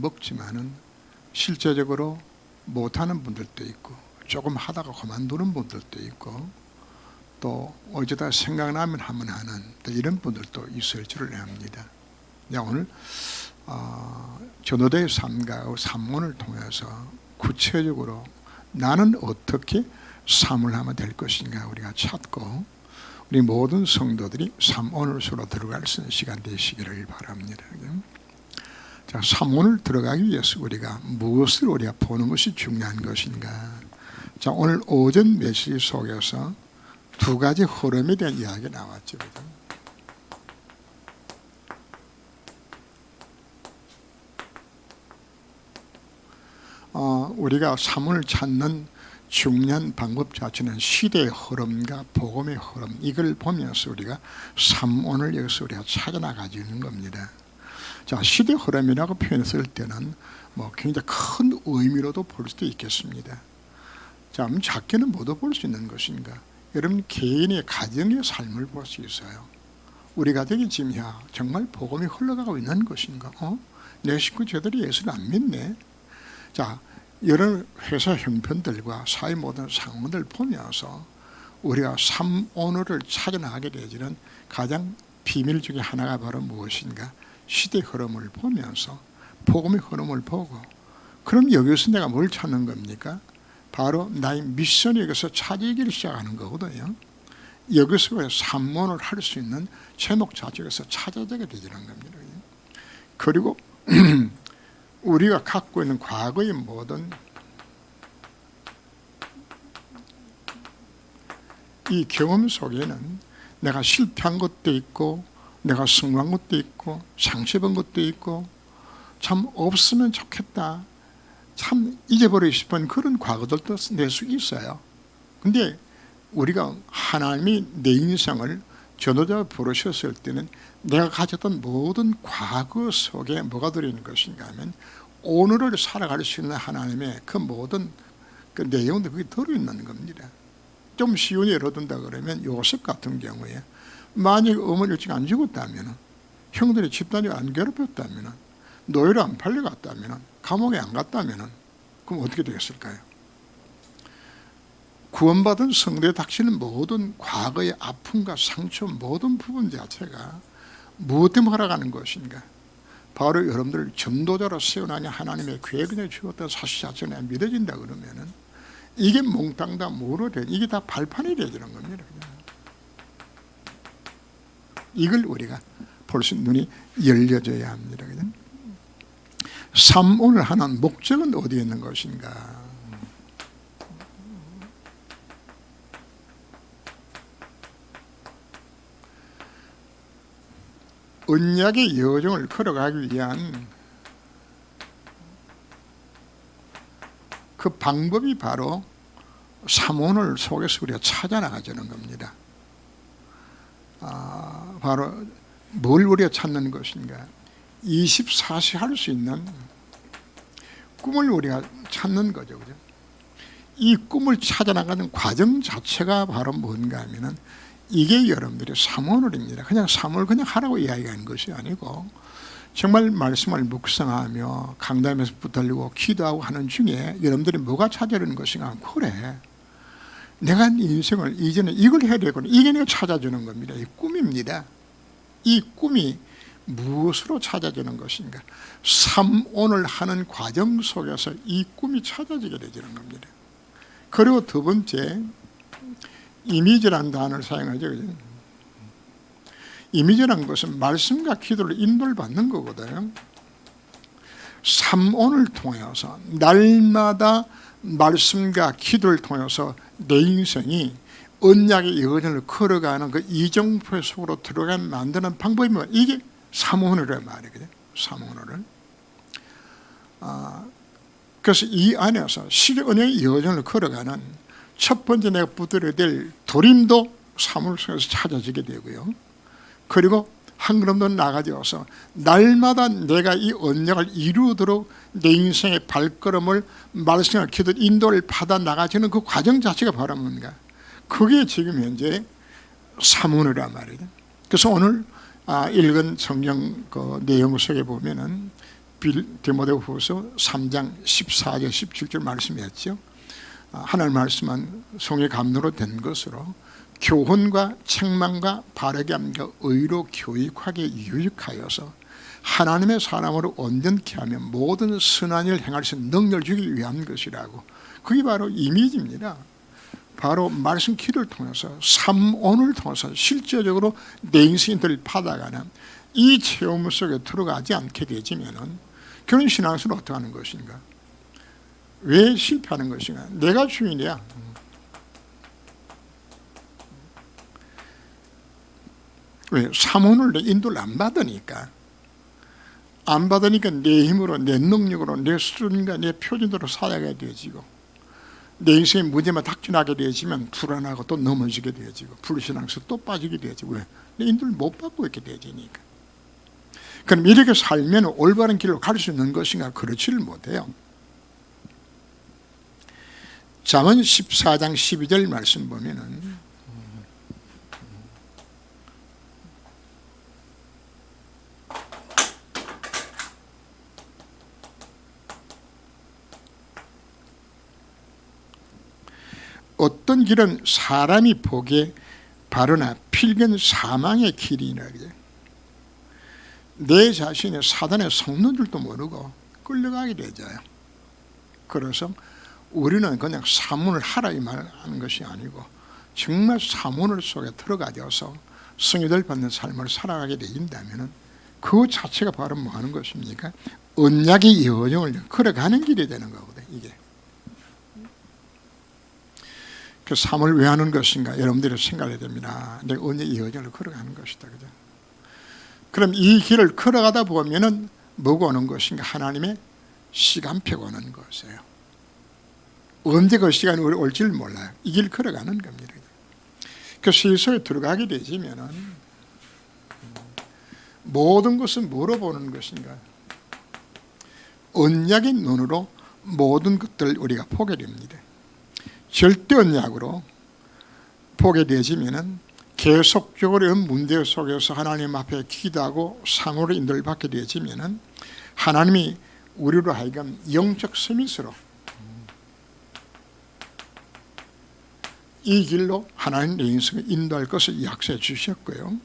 먹지만은 실제적으로 못하는 분들도 있고 조금 하다가 그만두는 분들도 있고 또 어쩌다 생각나면 한번 하는 또 이런 분들도 있을 줄을 압니다. 오늘 전도대의 삶과 삶문을 통해서 구체적으로 나는 어떻게 삶을 하면 될 것인가 우리가 찾고 우리 모든 성도들이 삶원을 서로 들어갈 수 있는 시간 되시기를 바랍니다. 자, 삶원을 들어가기 위해서 우리가 무엇을 우리가 보는 것이 중요한 것인가. 자, 오늘 오전 메시지 속에서 두 가지 흐름에 대한 이야기가 나왔죠. 우리가 삶을 찾는 중요한 방법 자체는 시대의 흐름과 복음의 흐름, 이걸 보면서 우리가 삶원을 여기서 우리가 찾아나가지는 겁니다. 자, 시대 흐름이라고 표현했을 때는 굉장히 큰 의미로도 볼 수도 있겠습니다. 자, 작게는 뭐도 볼 수 있는 것인가? 여러분 개인의 가정의 삶을 볼 수 있어요. 우리 가정이 지금 정말 복음이 흘러가고 있는 것인가? 내 식구 제대로 예수를 안 믿네. 자, 여러 회사 형편들과 사회 모든 상황들 보면서 우리가 삶오늘을 찾아나가게 되지는 가장 비밀 중에 하나가 바로 무엇인가? 시대 흐름을 보면서 복음의 흐름을 보고, 그럼 여기서 내가 뭘 찾는 겁니까? 바로 나의 미션이 여기서 찾아지기 시작하는 거거든요. 여기서 삶원을 할 수 있는 제목 자체에서 찾아지게 되는 겁니다. 그리고 우리가 갖고 있는 과거의 모든 이 경험 속에는 내가 실패한 것도 있고 내가 성공한 것도 있고 상처본 것도 있고 참 없으면 좋겠다, 참 잊어버리고 싶은 그런 과거들도 낼 수 있어요. 근데 우리가 하나님이 내 인생을 전도자 부르셨을 때는 내가 가졌던 모든 과거 속에 뭐가 들어있는 것인가 하면 오늘을 살아갈 수 있는 하나님의 그 모든 그 내용도 그게 들어있는 겁니다. 좀 쉬운 예로 든다 그러면 요셉 같은 경우에 만약 어머니 일찍 안 죽었다면, 형들이 집단이 안 괴롭혔다면, 노예로 안 팔려갔다면, 감옥에 안 갔다면 그럼 어떻게 되겠을까요? 구원받은 성도에 닥치는 모든 과거의 아픔과 상처 모든 부분 자체가 무엇 때문에 살아가는 것인가? 바로 여러분들 전도자로 세워나니 하나님의 계획에 주었다는 사실 자체가 믿어진다 그러면은 이게 몽땅 다 뭐로 된, 이게 다 발판이 되는 겁니다. 이걸 우리가 볼 수 있는 눈이 열려져야 합니다. 삶오늘 하는 목적은 어디에 있는 것인가? 언약의 여정을 걸어가기 위한 그 방법이 바로 삶오늘 속에서 우리가 찾아나가자는 겁니다. 바로 뭘 우리가 찾는 것인가? 24시 할 수 있는 꿈을 우리가 찾는 거죠. 그죠? 이 꿈을 찾아나가는 과정 자체가 바로 뭔가 하면은 이게 여러분들의 삶오늘입니다. 그냥 삶을 그냥 하라고 이야기하는 것이 아니고 정말 말씀을 묵상하며 강단에서 붙들리고 기도하고 하는 중에 여러분들이 뭐가 찾아지는 것인가? 그래, 내가 인생을 이전에 이걸 해야 되거든, 이게 내가 찾아주는 겁니다. 이 꿈입니다. 이 꿈이 무엇으로 찾아지는 것인가? 삶오늘 하는 과정 속에서 이 꿈이 찾아지게 되는 겁니다. 그리고 두 번째, 이미지라는 단어를 사용하죠. 이미지라는 것은 말씀과 기도를 인도를 받는 거거든요. 삶오늘 통해서 날마다 말씀과 기도를 통해서 내 인생이 언약의 여정을 걸어가는 그 이정표 속으로 들어가게 만드는 방법이 뭐야? 이게 삶오늘이란 말이거든요. 삶오늘을. 그래서 이 안에서 실의 언약의 여정을 걸어가는 첫 번째 내가 붙들어야 될 도림도 삶을 통해서 찾아지게 되고요. 그리고 한 걸음 더 나아가서 날마다 내가 이 언약을 이루도록 내 인생의 발걸음을 말씀과 기도 인도를 받아 나가지는 그 과정 자체가 바로 뭔가? 그게 지금 현재 삶오늘이란 말이에요. 그래서 오늘 읽은 성경 그 내용 속에 보면은 디모데후서 3장 14절 17절 말씀이었죠. 하나님 말씀은 성의 감동으로 된 것으로 교훈과 책망과 바르게 함과 의로 교육하게 유익하여서 하나님의 사람으로 온전케 하며 모든 선한 일을 행할 수 있는 능력을 주기 위한 것이라고. 그게 바로 이미지입니다. 바로 말씀 길을 통해서 삼온을 통해서 실제적으로 내 인생을 받아가는 이 체험 속에 들어가지 않게 되지면은 그런 신앙생활을 어떻게 하는 것인가? 왜 실패하는 것인가? 내가 주인이야. 왜? 삼온을 내 인도를 안 받으니까 내 힘으로 내 능력으로 내 수준과 내 표준대로 살아가게 되어지고 내 인생에 문제만 닥쳐나게 되어지면 불안하고 또 넘어지게 되어지고 불신앙에서 또 빠지게 되어지고 왜? 내 인도를 못 받고 있게 되어지니까. 그럼 이렇게 살면 올바른 길로 갈 수 있는 것인가? 그렇지를 못해요. 잠언 14장 12절 말씀 보면은 어떤 길은 사람이 보기에 바르나 필근 사망의 길이라 그래. 내 자신의 사단에 속는 줄도 모르고 끌려가게 되잖아요. 그래서 우리는 그냥 사문을 하라 이 말 하는 것이 아니고 정말 사문을 속에 들어가져서 성의를 받는 삶을 살아가게 된다면 그 자체가 바로 뭐 하는 것입니까? 언약의 여정을 걸어가는 길이 되는 거거든요. 이게. 그 삶을 왜 하는 것인가? 여러분들이 생각해야 됩니다. 내가 언약의 여정을 걸어가는 것이다. 그죠? 그럼 이 길을 걸어가다 보면은 뭐가 오는 것인가? 하나님의 시간표가 오는 것이에요. 언제 그 시간이 올지를 몰라요. 이 길 걸어가는 겁니다. 그 세상에 들어가게 되지면은 모든 것은 뭐로 보는 것인가? 언약의 눈으로 모든 것들을 우리가 보게 됩니다. 절대 언약으로 보게 되지면은 계속적으로 문제 속에서 하나님 앞에 기도하고 상호로 인도를 받게 되지면은 하나님이 우리로 하여금 영적 서밋으로 이 길로 하나님 내 인생을 인도할 것을 약속해 주셨고요.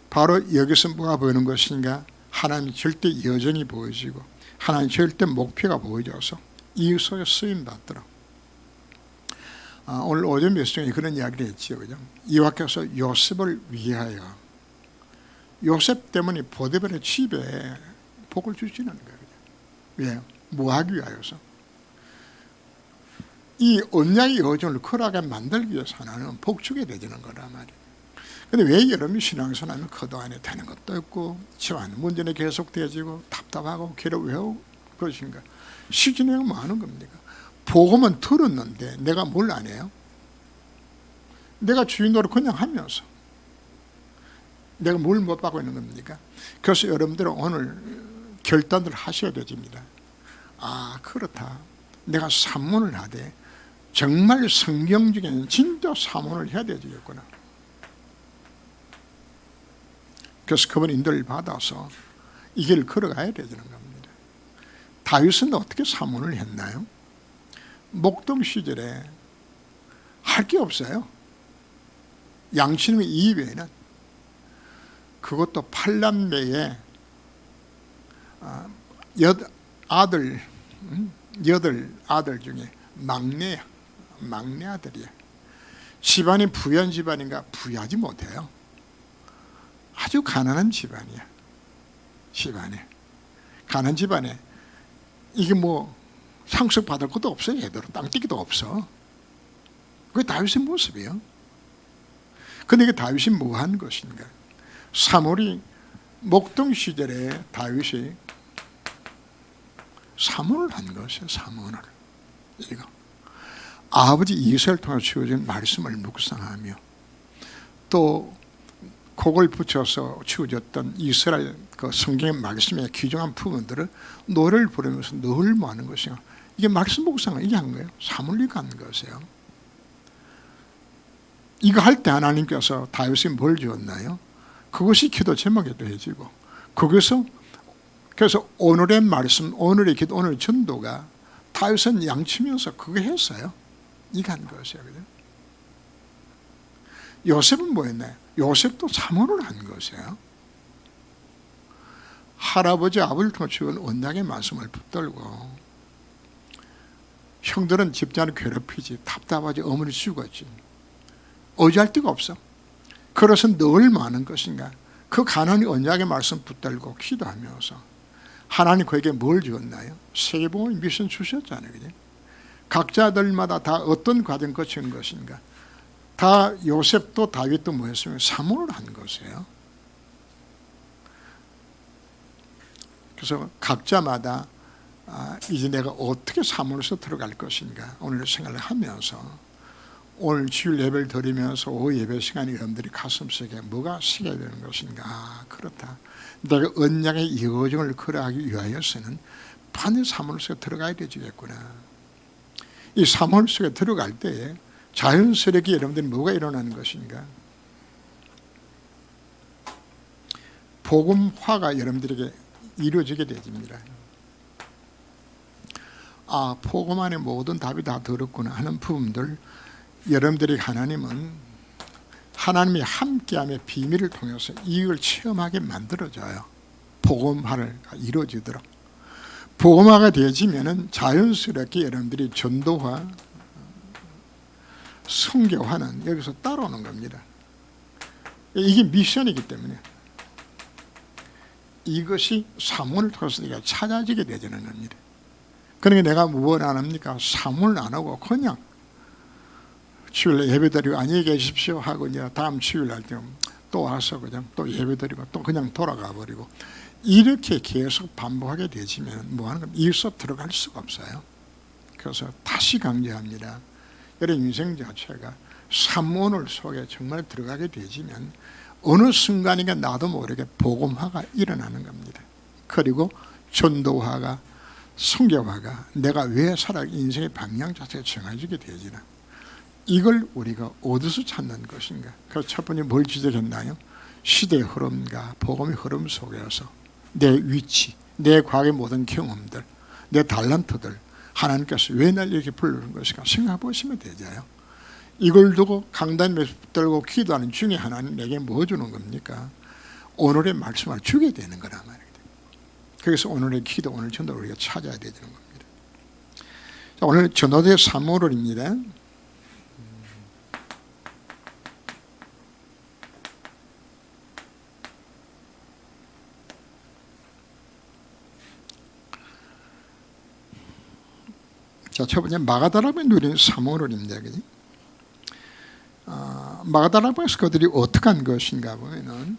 바로 여기서 뭐가 보이는 것인가? 하나님의 절대 여정이 보여지고 하나님의 절대 목표가 보여져서 이 속에 쓰임 받더라. 오늘 오전 메시지에 그런 이야기를 했지요. 그죠? 이와께서 요셉을 위하여 요셉 때문에 보디발의 집에 복을 주시는 거예요. 왜? 뭐 하기 위하여서? 이 언약의 여정을 걸어가게 만들기 위해서 하나는 복주게 되는 거란 말이에요. 그런데 왜 여러분이 신앙생활하면 그동안에 되는 것도 없고 집안 문제는 계속되어지고 답답하고 괴로워하고 그러신가? 시즌에 뭐 하는 겁니까? 복음은 들었는데 내가 뭘 안 해요? 내가 주인으로 그냥 하면서 내가 뭘 못 받고 있는 겁니까? 그래서 여러분들은 오늘 결단을 하셔야 됩니다. 아, 그렇다. 내가 산문을 하되 정말 성경적인 진짜 사문을 해야 되겠구나. 그래서 그분 인도를 받아서 이 길을 걸어가야 되는 겁니다. 다윗은 어떻게 사문을 했나요? 목동 시절에 할 게 없어요. 양치는 이외에는 그것도 8남매의 여덟 아들 중에 막내 아들이야. 집안이 부유한 집안인가? 부유하지 못해요. 아주 가난한 집안이야. 집안에 가난한 집안에 이게 뭐 상속 받을 것도 없어요. 제대로 땅띠기도 없어. 그게 다윗의 모습이에요. 근데 이게 다윗이 뭐 한 것인가? 사물이 목동 시절에 다윗이 사문을 한 것이에요. 사문을. 이거 아버지 이사를 통해 주어진 말씀을 묵상하며 또 곡을 붙여서 주어졌던 이스라엘 그 성경의 말씀에 귀중한 부분들을 노래를 부르면서 늘 뭐 하는 것이요? 이게 말씀 묵상을 이게 한 거예요. 사물리가 한 것이에요. 이거 할 때 하나님께서 다윗이 뭘 주었나요? 그것이 기도 제목에도 해지고 거기서 그래서 오늘의 말씀, 오늘의 기도, 오늘 전도가 다윗은 양치면서 그거 했어요. 이거 한 것이거든요. 요셉은 뭐였나요? 요셉도 잠언을 한 것이에요. 할아버지 아버지를 통해 주은 언약의 말씀을 붙들고, 형들은 집자를 괴롭히지, 답답하지, 어머니 죽었지, 의지할 데가 없어. 그래서 늘 많은 것인가, 그 가난이 언약의 말씀 붙들고 기도하면서 하나님 그에게 뭘 주었나요? 세계복음의 미션 주셨잖아요. 그죠? 각자들마다 다 어떤 과정 거친 것인가, 다 요셉도 다윗도 뭐였으면 사모를 한 것이에요. 그래서 각자마다 이제 내가 어떻게 사모로서 들어갈 것인가 오늘 생각을 하면서, 오늘 주일 예배를 드리면서 오후 예배 시간에 여러분들이 가슴속에 뭐가 새겨야 되는 것인가. 그렇다, 내가 언약의 여정을 걸어가기 위하여서는 반드시 사모로 속에 들어가야 되겠구나. 이 사모로 속에 들어갈 때에 자연스럽게 여러분들이 뭐가 일어나는 것인가, 복음화가 여러분들에게 이루어지게 되집니다. 복음 안에 모든 답이 다 들었구나 하는 부분들, 여러분들이 하나님은 하나님이 함께함의 비밀을 통해서 이걸 체험하게 만들어줘요. 복음화를 이루어지도록. 복음화가 되어지면 자연스럽게 여러분들이 전도화, 선교화는 여기서 따라오는 겁니다. 이게 미션이기 때문에 이것이 사문을 통해서 내가 찾아지게 되지는 겁니다. 그러니까 내가 뭘 안 합니까? 사문을 안 하고 그냥 주일날 예배드리고 안녕히 계십시오 하고 이제 다음 주일날 또 와서 그냥 또 예배드리고 또 그냥 돌아가 버리고, 이렇게 계속 반복하게 되지면 뭐 하는 겁니까? 이 수업 들어갈 수가 없어요. 그래서 다시 강조합니다. 여러분 인생 자체가 삼원을 속에 정말 들어가게 되지면 어느 순간인가 나도 모르게 복음화가 일어나는 겁니다. 그리고 전도화가, 선교화가 내가 왜 살아 인생의 방향 자체가 정해지게 되지나, 이걸 우리가 어디서 찾는 것인가. 그래서 첫 번째 뭘 지적했나요? 시대의 흐름과 복음의 흐름 속에서 내 위치, 내 과거의 모든 경험들, 내 달란트들, 하나님께서 왜 날 이렇게 부르는 것인가 생각해 보시면 되잖아요. 이걸 두고 강단에 붙들고 기도하는 중에 하나는 내게 뭐 주는 겁니까? 오늘의 말씀을 주게 되는 거란 말이에요. 그래서 오늘의 기도, 오늘 전도를 우리가 찾아야 되는 겁니다. 자, 오늘 전도대 3월입니다. 자, 첫 번째 마가다락방에 누린 3월입니다. 그지? 마가다락방에서 그들이 어떻게 한 것인가 보면은,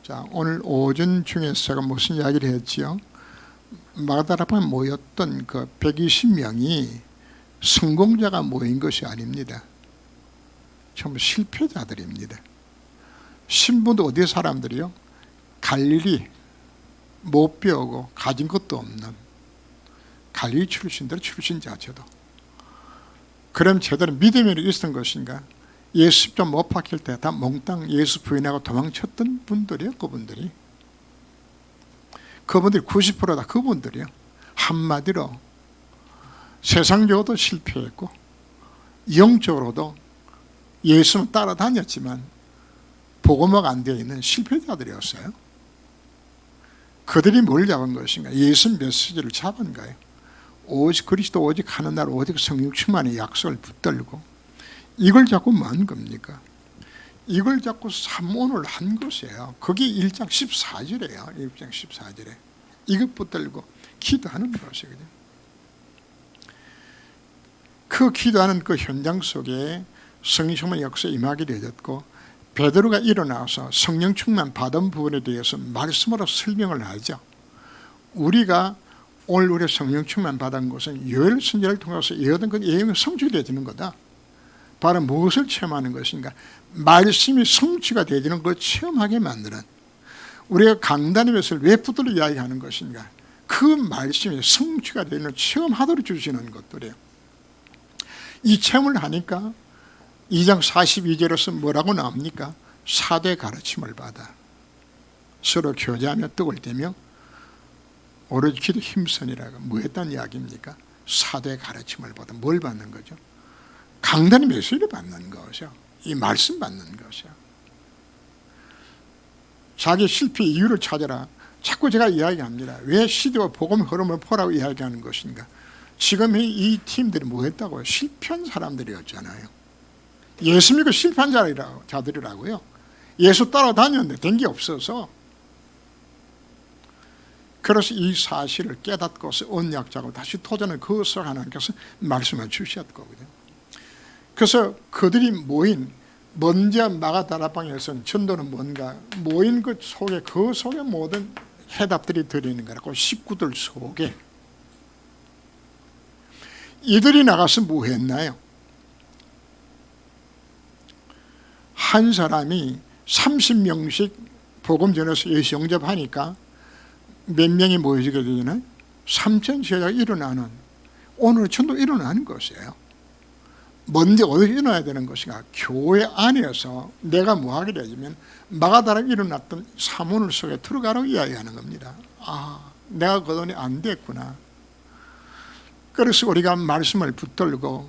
자, 오늘 오전 중에 제가 무슨 이야기를 했지요? 마가다락방에 모였던 그 120명이 성공자가 모인 것이 아닙니다. 전부 실패자들입니다. 신부도 어디의 사람들이요? 갈릴리, 못 배우고 가진 것도 없는 갈릴리 출신들 출신 자체도. 그럼 제대로 믿음이 있었던 것인가? 예수 십자 못 박힐 때 다 몽땅 예수 부인하고 도망쳤던 분들이요. 그분들이 90%다 그분들이요. 한마디로 세상적으로도 실패했고 영적으로도 예수는 따라다녔지만 복음화가 안 되어 있는 실패자들이었어요. 그들이 뭘 잡은 것인가? 예수 메시지를 잡은 거예요. 오직 그리스도 오직 하는 날 오직 성령 충만의 약속을 붙들고, 이걸 잡고 뭐 한 겁니까? 이걸 잡고 삼원을 한 것이에요. 그게 1장 14절이에요. 1장 14절에 이것 붙들고 기도하는 것이거든요. 그 기도하는 그 현장 속에 성령 충만의 역사에 임하게 되었고, 베드로가 일어나서 성령 충만 받은 부분에 대해서 말씀으로 설명을 하죠. 우리가 오늘 우리 성령 충만 받은 것은 요엘 선지자를 통해서 예언된 그 예언이 성취되어지는 거다. 바로 무엇을 체험하는 것인가? 말씀이 성취가 되어지는 걸 체험하게 만드는, 우리가 강단의 것을 왜 붙들어 이야기하는 것인가? 그 말씀이 성취가 되는 체험하도록 주시는 것들이에요. 이 체험을 하니까 2장 42절에서 뭐라고 나옵니까? 사대 가르침을 받아 서로 교제하며 떡을 떼며 오로지 기도 힘선이라고 뭐 했다는 이야기입니까? 사대 가르침을 받아 뭘 받는 거죠? 강단의 메시지를 받는 것이요. 이 말씀 받는 것이요. 자기 실패 이유를 찾아라. 자꾸 제가 이야기합니다. 왜 시대와 복음의 흐름을 보라고 이야기하는 것인가? 지금 이 팀들이 뭐 했다고요? 실패한 사람들이었잖아요. 예수 믿고 실패한 자들이라고요. 예수 따라다녔는데 된 게 없어서. 그래서 이 사실을 깨닫고서 언약자고 다시 도전을 그것을 하나님께서 말씀을 주셨거든요. 그래서 그들이 모인 먼저 마가다락방에서는 전도는 뭔가 모인 그 속에 모든 해답들이 들어있는 거라고. 식구들 속에 이들이 나가서 뭐 했나요? 한 사람이 30명씩 복음 전해서 예수 영접하니까 몇 명이 모여지게 되잖아요. 3천 제자가 일어나는, 오늘 전도 일어나는 것이에요. 먼저 어디서 일어나야 되는 것인가? 교회 안에서 내가 뭐 하게 되면 마가다락에 일어났던 사문을 속에 들어가라고 이야기하는 겁니다. 아, 내가 그동안에 안 됐구나. 그래서 우리가 말씀을 붙들고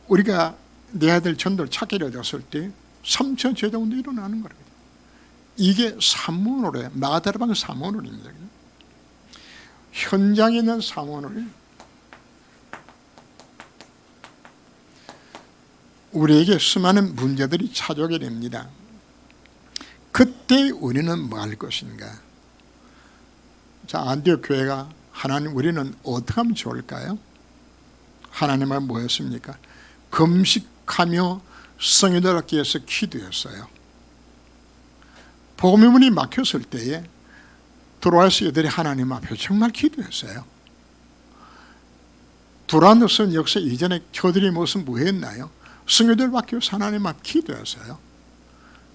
우리가 내야 될 전도를 찾게 되었을 때 3천 제자원도 일어나는 거예요. 이게 사문으로요. 마가다락 사문으로입니다. 현장에 있는 사문을 우리에게 수많은 문제들이 찾아오게 됩니다. 그때 우리는 뭐 할 것인가? 자, 안디옥 교회가 하나님 우리는 어떻게 하면 좋을까요? 하나님은 뭐 했습니까? 금식하며 성도들 받기 위해서 기도했어요. 복음의 문이 막혔을 때에 들어와서 이들이 하나님 앞에 정말 기도했어요. 두란노선 역사 이전에 저들이 무슨 뭐 했나요? 성도들 받기 위해서 하나님 앞에 기도했어요.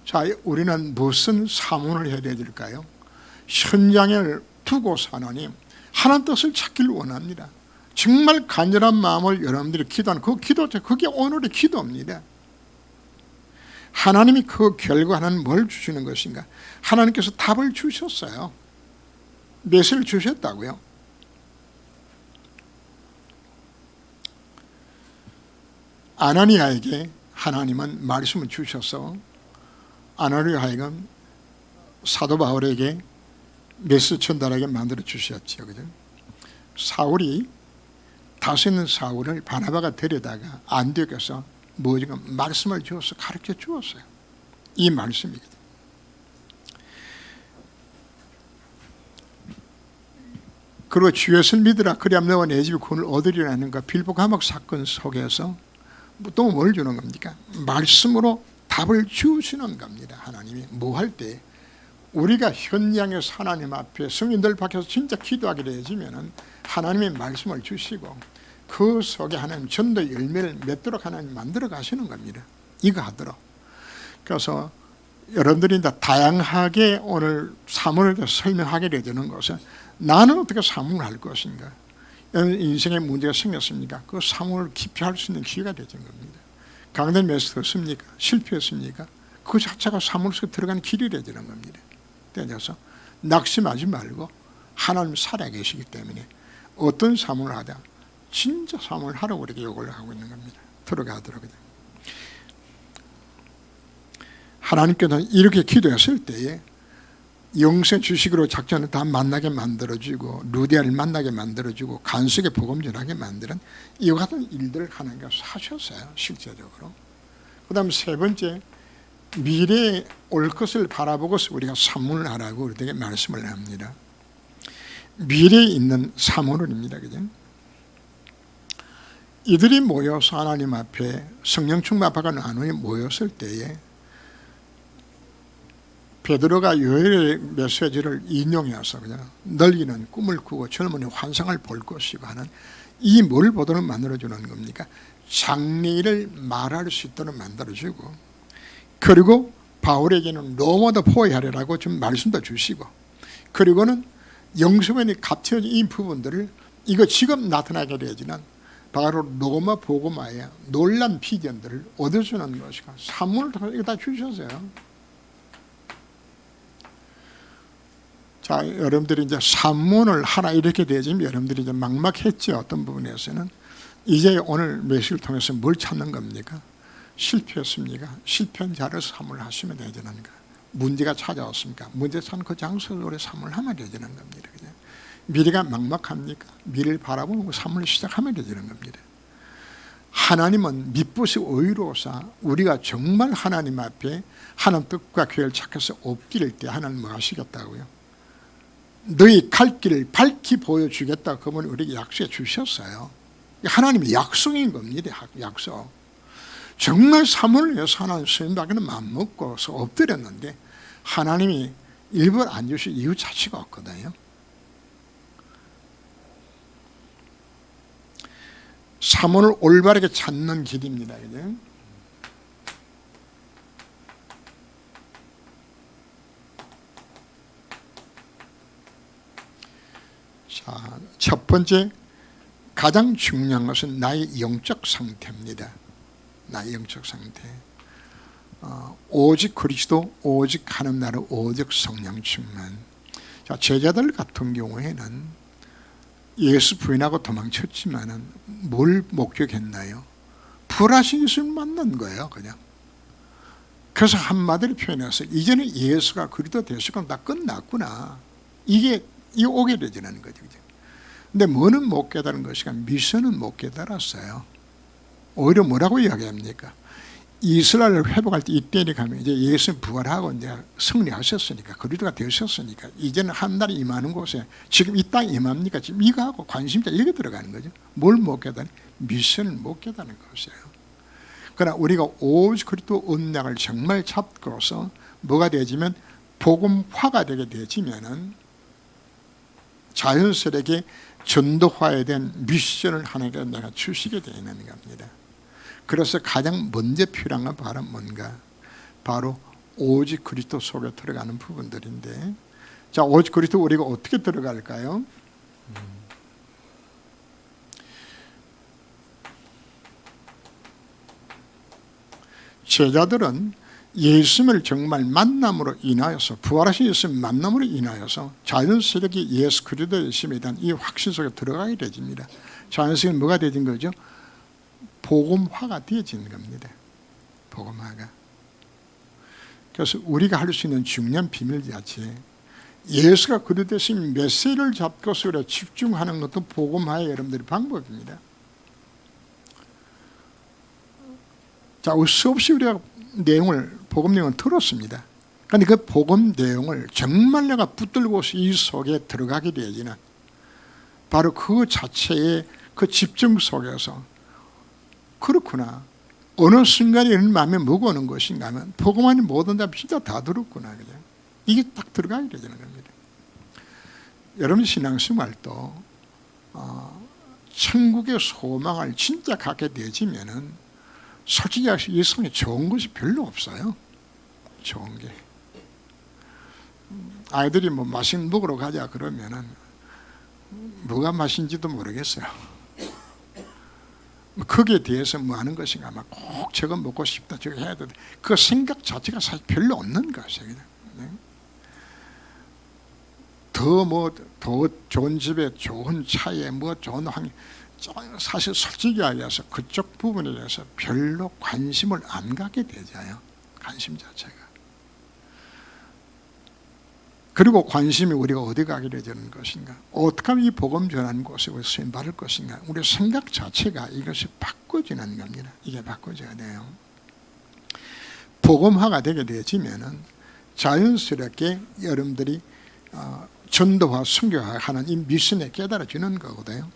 자, 우리는 무슨 사문을 해야 될까요? 현장을 두고서 하나님 뜻을 찾기를 원합니다. 정말 간절한 마음을 여러분들이 기도하는 그 기도, 그게 오늘의 기도입니다. 하나님이 그 결과는 뭘 주시는 것인가? 하나님께서 답을 주셨어요. 메시지를 주셨다고요. 아나니아에게 하나님은 말씀을 주셔서 아나니아 하여금 사도 바울에게 메시지 전달하게 만들어 주셨죠. 그죠? 사울이 다스리는 사울을 바나바가 데려다가 안디옥에서 지금 말씀을 주어서 가르쳐 주었어요. 이 말씀이거든요. 그리고 주 예수를 믿으라 그리하면 너와 내 집이 구원을 얻으리라는 그 빌보 감옥 사건 속에서 또 뭘 주는 겁니까? 말씀으로 답을 주시는 겁니다. 하나님이 뭐 할 때 우리가 현장에서 하나님 앞에 성인들 밖에서 진짜 기도하게 되어지면 하나님의 말씀을 주시고 그 속에 하나님 전도 열매를 맺도록 하나님 만들어 가시는 겁니다. 이거 하도록. 그래서 여러분들이 다양하게 오늘 사문을 설명하게 되는 것은 나는 어떻게 사문을 할 것인가? 인생에 문제가 생겼습니까? 그 사문을 깊이 할 수 있는 기회가 되는 겁니다. 강단 메시지 듣습니까? 실패했습니까? 그 자체가 사문 속에 들어가는 길이 되는 겁니다. 그래서 낙심하지 말고 하나님 살아계시기 때문에 어떤 사문을 하다 진짜 사문을 하라고 이렇게 요구를 하고 있는 겁니다. 들어가도록. 하나님께서는 이렇게 기도했을 때에 영생 주식으로 작전을 다 만나게 만들어주고 루디아를 만나게 만들어주고 간수에게 복음 전하게 만드는 이와 같은 일들을 하나님께서 하셨어요. 실제적으로. 그 다음 세 번째, 미래에 올 것을 바라보고서 우리가 사문을 하라고 우리에게 말씀을 합니다. 미래에 있는 사문을입니다. 그죠? 이들이 모여서 하나님 앞에 성령 충만받아 나누어 모였을 때에 베드로가 요엘의 메시지를 인용해서 그냥 널리는 꿈을 꾸고 젊은이 환상을 볼 것이고 하는 이 뭘 보도록 만들어주는 겁니까? 장래일을 말할 수 있도록 만들어주고, 그리고 바울에게는 로마도 포위하리라고 좀 말씀도 주시고, 그리고는 영수변이 갇혀진 이 부분들을 이거 지금 나타나게 되지는 바로 로마 복음화의 놀란 비전들을 얻어주는 것이고 사문을 통해서 이거 다 주셨어요. 자, 여러분들이 이제 산문을 하나 이렇게 되지면 여러분들이 이제 막막했죠. 어떤 부분에서는. 이제 오늘 메시지를 통해서 뭘 찾는 겁니까? 실패했습니까? 실패한 자를 사모를 하시면 되는 거. 문제가 찾아왔습니까? 문제 찾는 그 장소를 우리 사모를 하면 되는 겁니다. 그냥. 미래가 막막합니까? 미래를 바라보고 사모를 시작하면 되는 겁니다. 하나님은 미쁘시 의로사 우리가 정말 하나님 앞에 하나님 뜻과 계획을 찾아서 엎드릴 때 하나님 뭐 하시겠다고요? 너희 갈 길을 밝히 보여주겠다. 그분이 우리에게 약속해 주셨어요. 하나님의 약속인 겁니다. 약속. 정말 사모를 위해서 하나님 스님밖에는 맘먹고서 엎드렸는데 하나님이 일부러 안 주실 이유 자체가 없거든요. 사모를 올바르게 찾는 길입니다. 그죠? 자, 첫 번째 가장 중요한 것은 나의 영적 상태입니다. 나의 영적 상태. 오직 그리스도, 오직 하나님 나라, 오직 성령 충만. 자, 제자들 같은 경우에는 예수 부인하고 도망쳤지만은 뭘 목격했나요? 불하신 예수를 만난 거예요, 그냥. 그래서 한마디로 표현해서 이제는 예수가 그리스도 되시고 다 끝났구나. 이게 오게 되지는 거죠. 근데 뭐는 못 깨달은 것이가 미션은 못 깨달았어요. 오히려 뭐라고 이야기합니까? 이스라엘을 회복할 때 이때에 가면 이제 예수님 부활하고 이제 승리하셨으니까 그리스도가 되셨으니까 이제는 하나님 임하는 곳에 지금 이 땅에 임합니까? 지금 이거 하고 관심자 이렇게 들어가는 거죠. 뭘 못 깨달은? 미션을 못 깨달은 것이에요. 그러나 우리가 오직 그리스도 언약을 정말 잡고서 뭐가 되지면 복음화가 되게 되지면은 자연스럽게 전도화에 대한 미션을 하나님께서 내가 주시게 되는 겁니다. 그래서 가장 먼저 필요한 건 바로 뭔가? 바로 오직 그리스도 속에 들어가는 부분들인데, 자, 오직 그리스도 우리가 어떻게 들어갈까요? 제자들은 예수님을 정말 만남으로 인하여서, 부활하신 예수님 만남으로 인하여서 자연스럽게 예수 그리스도 예수님에 대한 이 확신 속에 들어가게 되집니다. 자연스럽게 뭐가 되진 거죠? 복음화가 되어지는 겁니다. 복음화가. 그래서 우리가 할 수 있는 중요한 비밀 자체, 예수가 그리스도 예수님 메시지를 잡고서 우리가 집중하는 것도 복음화의 여러분들의 방법입니다. 자, 수없이 우리가 복음 내용을 들었습니다. 그런데 그 복음 내용을 정말 내가 붙들고서 이 속에 들어가게 되지는 바로 그 자체의 그 집중 속에서 그렇구나. 어느 순간에 이런 마음에 뭐가 오는 것인가 하면 복음 안에 모든 답 진짜 다 들었구나. 그냥. 이게 딱 들어가게 되는 겁니다. 여러분 신앙생활도 천국의 소망을 진짜 갖게 되지면은 솔직히 이 세상에 좋은 것이 별로 없어요. 좋은 게. 아이들이 뭐 맛있는 먹으러 가자 그러면은 뭐가 맛인지도 모르겠어요. 거기에 대해서 뭐 하는 것인가, 아마 꼭 저거 먹고 싶다, 저거 해야 돼. 그 생각 자체가 사실 별로 없는 것이에요. 더 좋은 집에, 좋은 차에, 뭐 좋은 환경, 사실 솔직히 얘기해서 그쪽 부분에 대해서 별로 관심을 안 갖게 되잖아요. 관심 자체가. 그리고 관심이 우리가 어디 가게 되는 것인가, 어떻게 하면 이 복음 전하는 곳에 쓰임 받을 것인가, 우리 생각 자체가 이것이 바꿔지는 겁니다. 이게 바꿔져야 돼요. 복음화가 되게 되어지면은 자연스럽게 여러분들이 전도와 선교하는 이 미션에 깨달아지는 거거든요.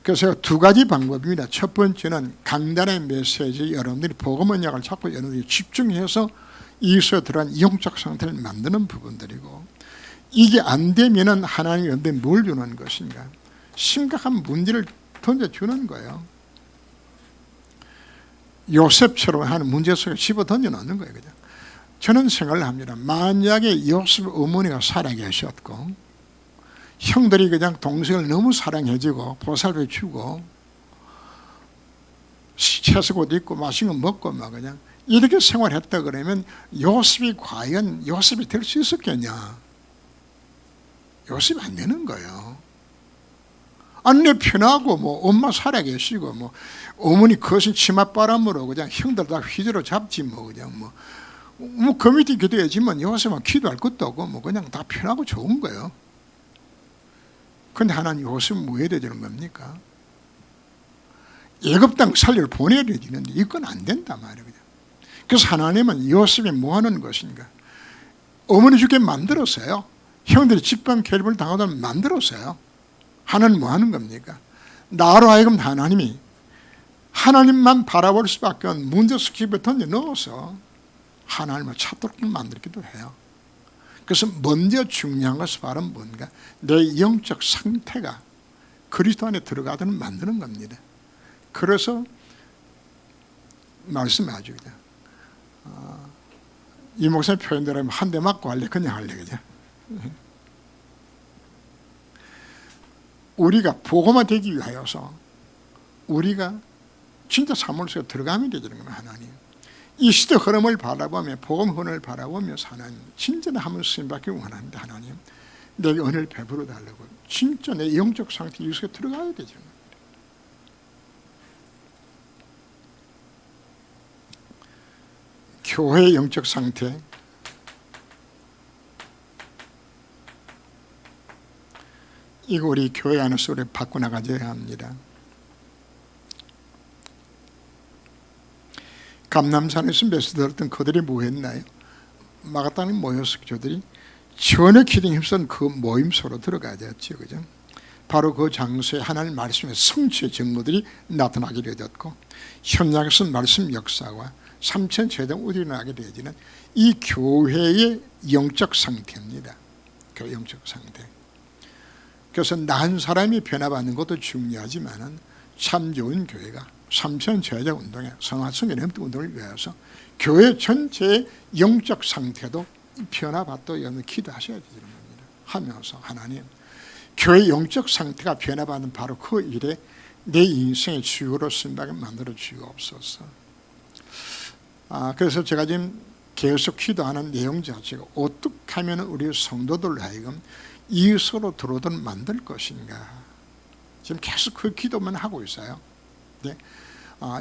그래서 두 가지 방법입니다. 첫 번째는 강단의 메시지, 여러분들이 복음 언약을 잡고 여러분들이 집중해서 이수에 들어간 영적 상태를 만드는 부분들이고, 이게 안 되면은 하나님이 여러분들이 뭘 주는 것인가? 심각한 문제를 던져주는 거예요. 요셉처럼 하는 문제 속에 집어 던져놓는 거예요. 그죠? 저는 생각을 합니다. 만약에 요셉 어머니가 살아계셨고 형들이 그냥 동생을 너무 사랑해주고 보살펴주고 채소옷 입고 맛있는 거 먹고 막 그냥 이렇게 생활했다 그러면 요셉이 과연 요셉이 될 수 있었겠냐? 요셉이 안 되는 거예요. 안내 편하고 뭐 엄마 살아계시고 뭐 어머니 거신 치맛바람으로 그냥 형들 다 휘저어 잡지 뭐 그냥 뭐 그 밑에 기도해지면 요셉은 기도할 것도 없고 뭐 그냥 다 편하고 좋은 거예요. 근데 하나님 요셉은 뭐 해야 되는 겁니까? 애굽 땅 살려 보내야 되는데 이건 안 된단 말이에요. 그래서 하나님은 요셉이 뭐 하는 것인가? 어머니 죽게 만들었어요. 형들이 집단 결부를 당하도록 만들었어요. 하나님 뭐 하는 겁니까? 나로 하여금 하나님이 하나님만 바라볼 수밖에 없는 문제 속에 던져 넣어서 하나님을 찾도록 만들기도 해요. 그래서 먼저 중요한 것은 바로 뭔가? 내 영적 상태가 그리스도 안에 들어가도록 만드는 겁니다. 그래서 말씀하죠. 이 목사님 표현대로 하면 한 대 맞고 할래 그냥 할래 그죠? 우리가 복음화 되기 위하여서 우리가 진짜 사물속에 들어가면 되는 겁니다. 하나님 이 시대 흐름을 바라보며 복음 흐름을 바라보면서 하나님 진짜 한번 쓰임받기 원하는데 하나님 내게 은혜를 베풀어 달라고 진짜 내 영적 상태 이 속에 들어가야 되죠. 교회의 영적 상태, 이거 우리 교회 안에서 우리 바꿔나가야 합니다. 감남산에서 메시지 들었던 그들이 뭐 했나요? 마가다니 모여서 저들이 전혀 기둥 힘쓴 그 모임소로 들어가야 됐죠. 그죠? 바로 그 장소에 하나님 말씀의 성취의 증거들이 나타나게 되었고 현장에서 말씀 역사와 3천 제당 우리나게 되어지는 이 교회의 영적 상태입니다. 교회 영적 상태. 그래서 난 사람이 변화받는 것도 중요하지만 참 좋은 교회가 3천 제자 운동에 성화성 연합 운동을 위해서 교회 전체의 영적 상태도 변화받도록 여러분 기도하셔야 되는 겁니다. 하면서 하나님 교회 영적 상태가 변화받는 바로 그 일에 내 인생의 주요로 쓴다게 만들어 주옵소서. 그래서 제가 지금 계속 기도하는 내용 자체가 어떻게 하면 우리 성도들 하여금 이웃으로 들어오도록 만들 것인가 지금 계속 그 기도만 하고 있어요. 네?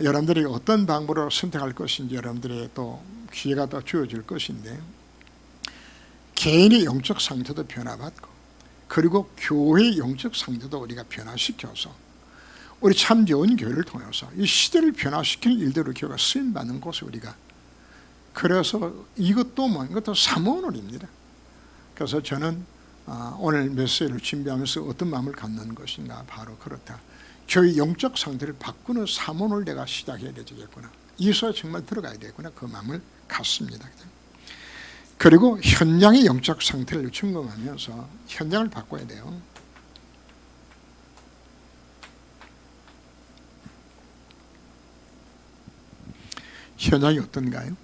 여러분들이 어떤 방법으로 선택할 것인지 여러분들의 또 기회가 더 주어질 것인데 개인의 영적 상태도 변화받고 그리고 교회의 영적 상태도 우리가 변화시켜서 우리 참 좋은 교회를 통해서 이 시대를 변화시키는 일대로 교회가 쓰임받는 곳을 우리가 그래서 이것도 뭐 이것도 사모론입니다. 그래서 저는 오늘 메시지를 준비하면서 어떤 마음을 갖는 것인가 바로 그렇다. 저희 영적 상태를 바꾸는 사모를 내가 시작해야 되겠구나. 이소에 정말 들어가야 되겠구나. 그 마음을 갖습니다. 그리고 현장의 영적 상태를 점검하면서 현장을 바꿔야 돼요. 현장이 어떤가요?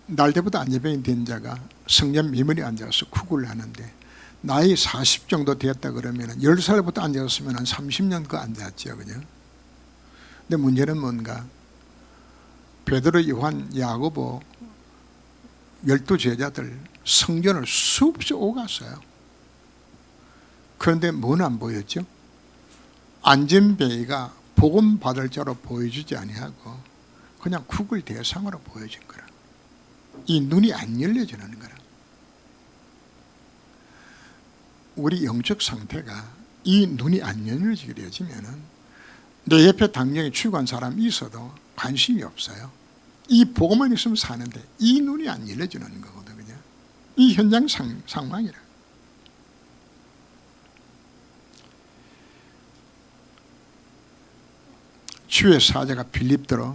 날 때부터 안전병이 된 자가 성전 미문에 앉아서 구걸을 하는데 나이 40 정도 되었다 그러면 10살부터 앉았으면 한 30년 그 앉았죠. 그죠? 근데 문제는 뭔가? 베드로, 요한, 야고보 12제자들 성전을 수없이 오갔어요. 그런데 뭐는 안 보였죠? 안전뱅이가 복음 받을 자로 보여주지 아니하고 그냥 구걸 대상으로 보여진 거라. 이 눈이 안 열려지는 거라. 우리 영적 상태가 이 눈이 안 열려지게 되어지면은 내 옆에 당장에 출구한 사람이 있어도 관심이 없어요. 이 복음만 있으면 사는데 이 눈이 안 열려지는 거거든요. 이 현장 상황이라. 주의 사자가 빌립더러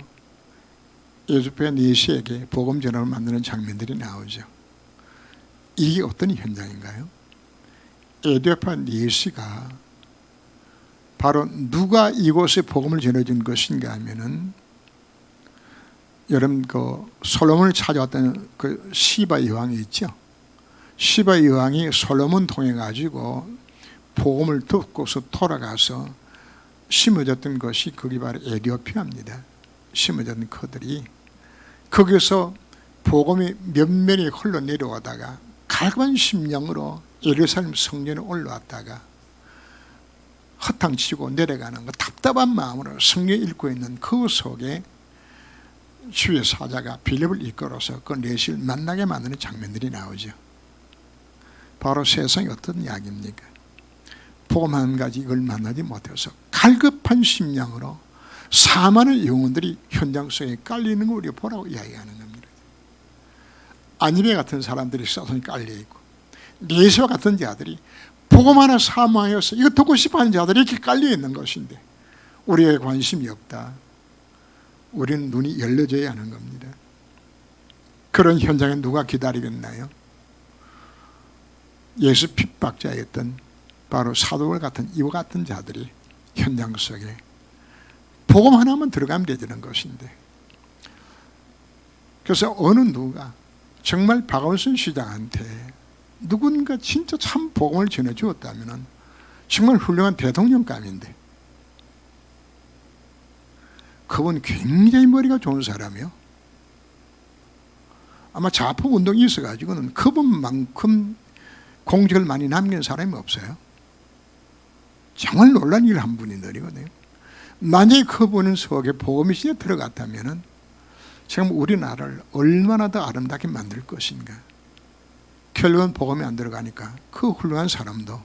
에조피아 니시에게 복음 전환을 만드는 장면들이 나오죠. 이게 어떤 현장인가요? 에조피아 니시가 바로 누가 이곳에 복음을 전해준 것인가 하면은 여러분 그 솔로몬을 찾아왔던 그 시바 여왕이 있죠. 시바 여왕이 솔로몬 통해 가지고 복음을 듣고서 돌아가서 심어졌던 것이 거기 바로 에티오피아입니다. 심어졌던 그들이 거기서 복음이 면면이 흘러내려오다가 갈급한 심령으로 예루살렘 성전에 올라왔다가 허탕치고 내려가는 그 답답한 마음으로 성경 읽고 있는 그 속에 주의 사자가 빌립을 이끌어서 그 내실 만나게 만드는 장면들이 나오죠. 바로 세상이 어떤 이야기입니까? 복음 한 가지 이걸 만나지 못해서 갈급한 심령으로 사많은 영혼들이 현장 속에 깔리는 걸 우리가 보라고 이야기하는 겁니다. 아니베 같은 사람들이 사선이 깔려있고 네시와 같은 자들이 복음 하나 사모하여서 이거 듣고 싶어하는 자들이 이렇게 깔려있는 것인데 우리에게 관심이 없다. 우리는 눈이 열려져야 하는 겁니다. 그런 현장에 누가 기다리겠나요? 예수 핍박자였던 바로 사도들 같은 이와 같은 자들이 현장 속에 복음 하나만 들어가면 되는 것인데, 그래서 어느 누가 정말 박원순 시장한테 누군가 진짜 참 복음을 전해주었다면 정말 훌륭한 대통령감인데, 그분 굉장히 머리가 좋은 사람이요. 아마 좌파 운동이 있어가지고는 그분만큼 공적을 많이 남긴 사람이 없어요. 정말 놀란 일을 한 분이 늘이거든요. 만약에 그분 속에 복음이 진짜 들어갔다면 지금 우리나라를 얼마나 더 아름답게 만들 것인가. 결국은 복음이 안 들어가니까 그 훌륭한 사람도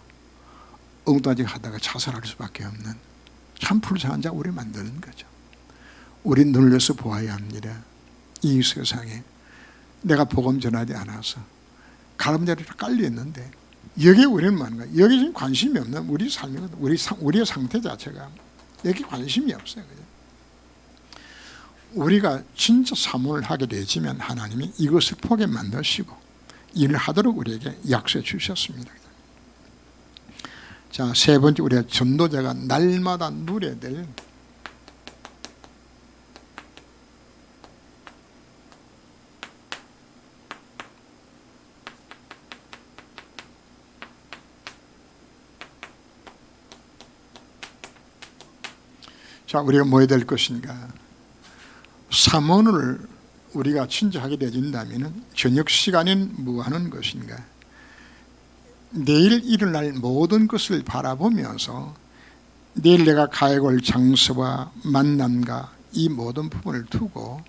엉뚱하게 하다가 자살할 수밖에 없는 참 불쌍한 자 우리 만드는 거죠. 우린 눈을 열어서 보아야 합니다. 이 세상에 내가 복음 전하지 않아서 가름자리로 깔려있는데 여기에 우리는 뭔가, 여기에 지금 관심이 없는 우리 삶이거든. 우리의 상태 자체가 여기 관심이 없어요. 우리가 진짜 사모를 하게 되지만 하나님이 이것을 보게 만드시고 일을 하도록 우리에게 약속해 주셨습니다. 자, 세 번째, 우리가 전도자가 날마다 누려야 될 자, 우리가 뭐 해야 될 것인가? 사모를 우리가 진짜 하게 되어진다면 저녁 시간엔 뭐 하는 것인가? 내일 일어날 모든 것을 바라보면서 내일 내가 가야 할 장소와 만남과 이 모든 부분을 두고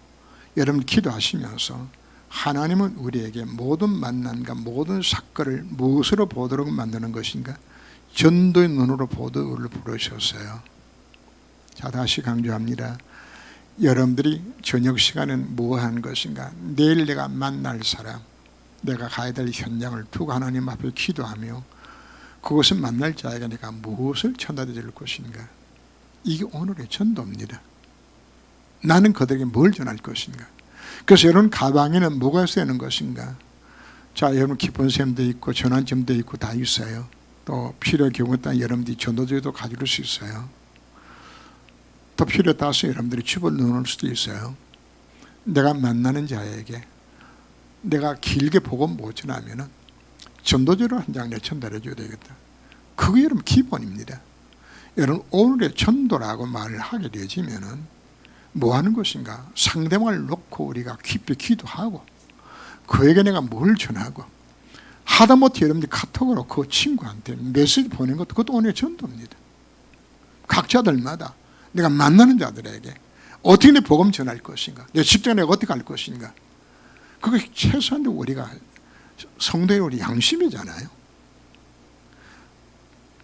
여러분 기도하시면서 하나님은 우리에게 모든 만남과 모든 사건을 무엇으로 보도록 만드는 것인가? 전도의 눈으로 보도를 부르셨어요. 자, 다시 강조합니다. 여러분들이 저녁 시간에는 뭐 하는 것인가? 내일 내가 만날 사람, 내가 가야 될 현장을 두고 하나님 앞에 기도하며 그것을 만날 자에게 내가 무엇을 전달해줄 것인가? 이게 오늘의 전도입니다. 나는 그들에게 뭘 전할 것인가? 그래서 여러분 가방에는 뭐가 쓰이는 것인가? 자, 여러분 기쁜 셈도 있고 전환점도 있고 다 있어요. 또 필요한 경우에 따라 여러분들이 전도지도 가질 수 있어요. 또 필요에 따라서 여러분들이 칩을 넣어놓을 수도 있어요. 내가 만나는 자에게 내가 길게 보고 못 전하면 전도지로 한 장 전달해 줘야 되겠다. 그게 여러분 기본입니다. 여러분 오늘의 전도라고 말을 하게 되지면은 뭐 하는 것인가? 상대방을 놓고 우리가 깊이 기도하고 그에게 내가 뭘 전하고 하다못해 여러분들이 카톡으로 그 친구한테 메시지 보낸 것도 그것도 오늘의 전도입니다. 각자들마다 내가 만나는 자들에게 어떻게 내 복음 전할 것인가? 내 직장에 내가 어떻게 할 것인가? 그게 최소한 우리가 성도의 우리 양심이잖아요.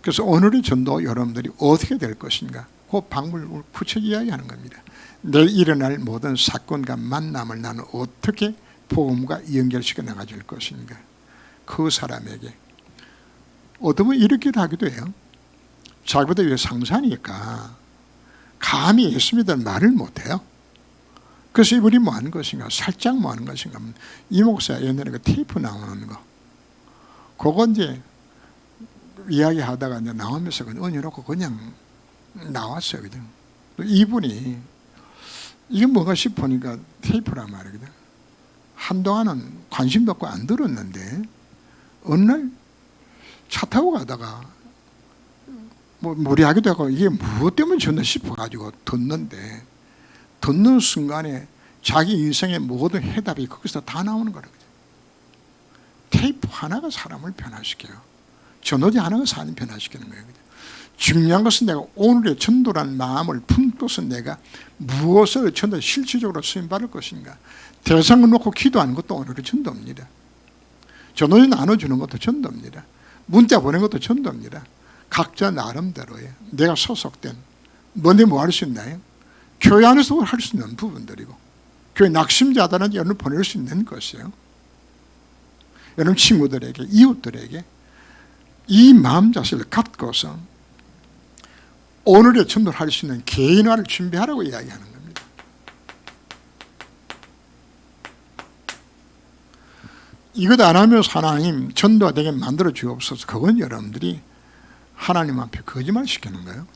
그래서 오늘의 전도 여러분들이 어떻게 될 것인가? 그 방법을 구체적으로 이야기하는 겁니다. 내일 일어날 모든 사건과 만남을 나는 어떻게 복음과 연결시켜 나가줄 것인가? 그 사람에게 어떤 분 이렇게도 하기도 해요. 자기보다 왜 상사니까 감히 예수 믿는 말을 못해요. 그래서 이분이 뭐 하는 것인가? 살짝 뭐 하는 것인가? 이 목사 옛날에 그 테이프 나오는 거 그거 이제 이야기하다가 이제 나오면서 얹어놓고 그냥 나왔어요. 이분이 이게 뭔가 싶으니까 테이프란 말이거든. 한동안은 관심도 없고 안 들었는데 어느 날 차 타고 가다가 뭐 무리하기도 하고 이게 무엇 때문에 졌나 싶어가지고 듣는데 듣는 순간에 자기 인생의 모든 해답이 거기서 다 나오는 거거든요. 테이프 하나가 사람을 변화시켜요. 전도지 하는 것을 하나님 변화시키는 거예요. 중요한 것은 내가 오늘의 전도라는 마음을 품고서 내가 무엇을 전도 실질적으로 쓰임받을 것인가. 대상을 놓고 기도하는 것도 오늘의 전도입니다. 전도지 나눠주는 것도 전도입니다. 문자 보낸 것도 전도입니다. 각자 나름대로의 내가 소속된 너네 뭐 할 수 있나요? 교회 안에서 할 수 있는 부분들이고 교회 낙심자들한테 여러분 보낼 수 있는 것이에요. 여러분 친구들에게 이웃들에게 이 마음 자세를 갖고서 오늘의 전도를 할 수 있는 개인화를 준비하라고 이야기하는 겁니다. 이것 안 하면 하나님 전도가 되게 만들어 주옵소서. 그건 여러분들이 하나님 앞에 거짓말 시키는 거예요.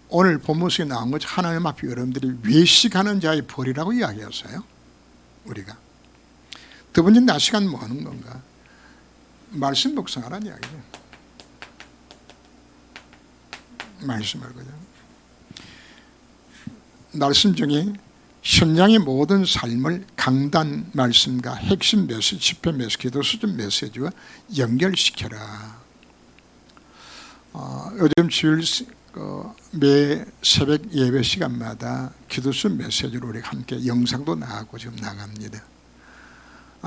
오늘 본문 속에 나온 것이 하나님 앞에 여러분들이 외식하는 자의 벌이라고 이야기했어요. 우리가 두 번째 나 시간 뭐 하는 건가? 말씀 묵상하라는 이야기죠. 말씀을 그죠. 말씀 중에 현장의 모든 삶을 강단 말씀과 핵심 메시지, 집회 메시지, 기도 수준 메시지와 연결시켜라. 요즘 주일 매 새벽 예배 시간마다 기도 수준 메시지로 우리 함께 영상도 나가고 지금 나갑니다.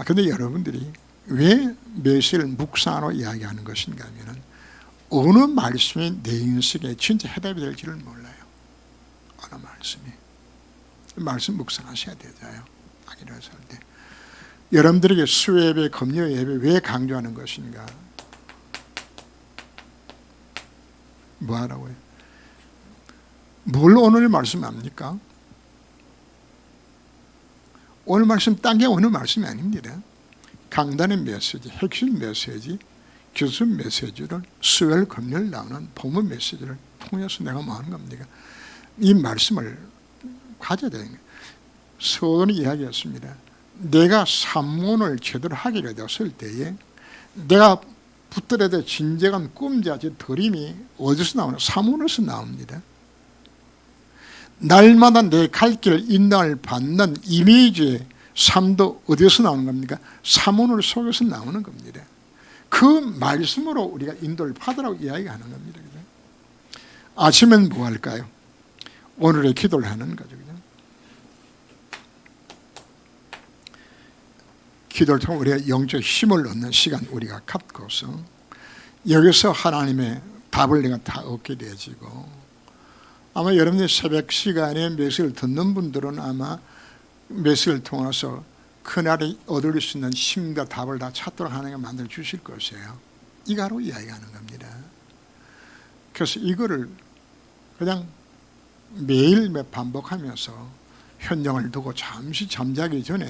근데 여러분들이 왜 메시지를 묵상으로 이야기하는 것인가 하면은 어느 말씀이 내 인생에 진짜 해답이 될지를 몰라요. 어느 말씀이. 말씀 묵상하셔야 되잖아요. 일어설 때. 여러분들에게 수예배, 금요 예배 왜 강조하는 것인가? 뭐 하라고요? 뭘 오늘 말씀합니까? 오늘 말씀 딴 게 오늘 말씀이 아닙니다. 강단의 메시지, 핵심 메시지, 기술 메시지를 수요일 금요일 나오는 본문 메시지를 통해서 내가 뭐 하는 겁니까? 이 말씀을 가져야 되는 거예요. 서론이 이야기했습니다. 내가 산문을 제대로 하게 되었을 때에 내가 붙들어야 될 진정한 꿈자지 드림이 어디서 나오나? 산문에서 나옵니다. 날마다 내 갈 길 인도를 받는 이미지의 삶도 어디서 나오는 겁니까? 산문을 속에서 나오는 겁니다. 그 말씀으로 우리가 인도를 받으라고 이야기하는 겁니다. 그죠? 아침엔 뭐 할까요? 오늘의 기도를 하는 거죠. 그죠? 기도를 통해 우리가 영적 힘을 얻는 시간 우리가 갖고서 여기서 하나님의 답을 내가 다 얻게 되어지고, 아마 여러분들 새벽 시간에 메시지를 듣는 분들은 아마 메시지를 통해서 그날에 얻을 수 있는 힘과 답을 다 찾도록 하나님가 만들어 주실 것이에요. 이거로 이야기하는 겁니다. 그래서 이거를 그냥 매일 반복하면서 현장을 두고 잠시 잠자기 전에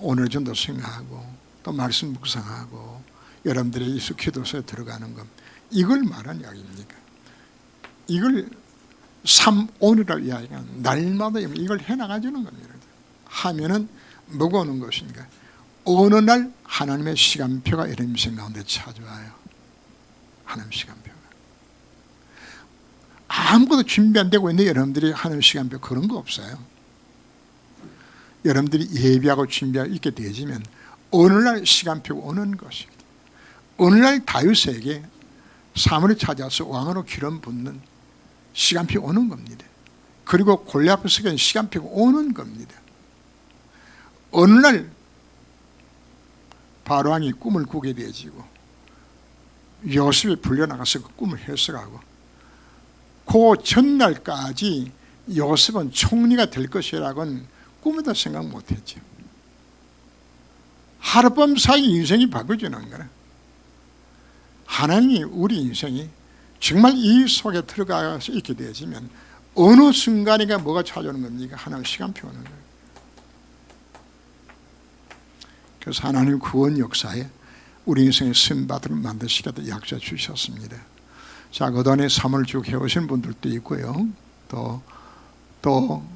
오늘 전도 생각하고 또 말씀 묵상하고 여러분들의 이수 기도소에 들어가는 것, 이걸 말한 이야기입니까? 이걸 오늘이라고 이야기하는 날마다 이걸 해나가주는 겁니다. 하면은 뭐가 오는 것인가? 어느 날 하나님의 시간표가 이런 인생 가운데 찾아와요. 하나님 시간표가. 아무것도 준비 안 되고 있는데 여러분들이 하나님 시간표 그런 거 없어요. 여러분들이 예비하고 준비하고 있게 되어지면 어느 날 시간표가 오는 것입니다. 어느 날 다윗에게 사무엘이 찾아서 왕으로 기름 붓는 시간표 오는 겁니다. 그리고 골리앗 앞에서 시간표가 오는 겁니다. 어느 날 바로왕이 꿈을 꾸게 되어지고 요셉이 불려나가서 그 꿈을 해석하고 그 전날까지 요셉은 총리가 될 것이라고는 꿈에도 생각 못했죠. 하룻밤 사이 인생이 바뀌어지는 거라. 하나님이 우리 인생이 정말 이 속에 들어가서 있게 되어지면 어느 순간인가 뭐가 찾아오는 겁니까? 하나님 시간표 오는 거예요. 그래서 하나님 구원 역사에 우리 인생의 쓰임받음을 만드시겠다 약속 주셨습니다. 자, 그동안에 3월 쭉 해오신 분들도 있고요. 또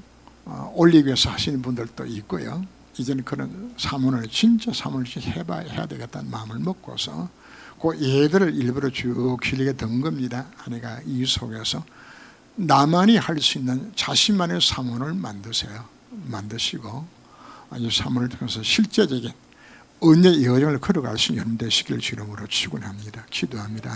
올리브에서 하시는 분들도 있고요. 이제는 그런 사문을 진짜 사문을 해야 되겠다는 마음을 먹고서 그 예들을 일부러 쭉 길게 든 겁니다. 아내가 이 속에서 나만이 할 수 있는 자신만의 사문을 만드세요. 만드시고 이 사문을 통해서 실제적인 언제의 여정을 걸어갈 수 있는 되시길 주름으로 축원합니다. 기도합니다.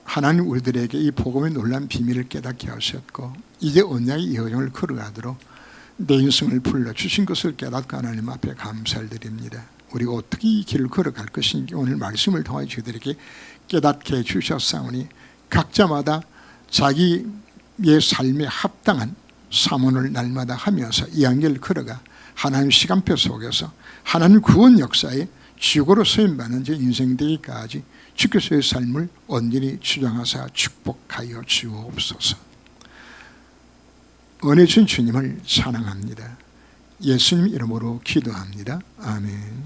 하나님 우리들에게 이 복음의 놀라운 비밀을 깨닫게 하셨고 이제 언약의 여정을 걸어가도록 내 인생을 불러주신 것을 깨닫고 하나님 앞에 감사를 드립니다. 우리가 어떻게 이 길을 걸어갈 것인지 오늘 말씀을 통해 저희들에게 깨닫게 해주셨사오니 각자마다 자기의 삶에 합당한 사모를 날마다 하면서 이 한길 걸어가 하나님 시간표 속에서 하나님 구원 역사에 죽어로 쓰임받는 제 인생 되기까지 주께서의 삶을 온전히 주장하사 축복하여 주옵소서. 은혜 주신 주님을 찬양합니다. 예수님 이름으로 기도합니다. 아멘.